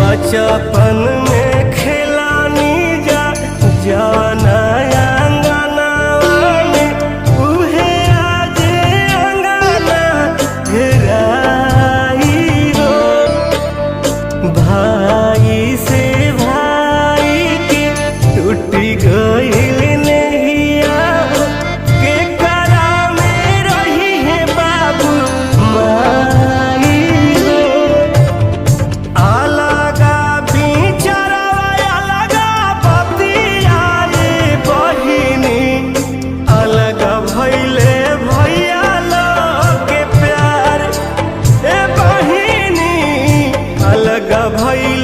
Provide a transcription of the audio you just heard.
बचपन में खिलानी जा जाना अंगना में उहे आज अंगना घेराई हो। भाई से भाई के टूटी गईल नैया के करा में रही है बाबू माई हो। अलगा बिचरवा अलगा बतिया रे बहिनी अलगा भइले भैया लोग के प्यार ए बहिनी अलगा भइले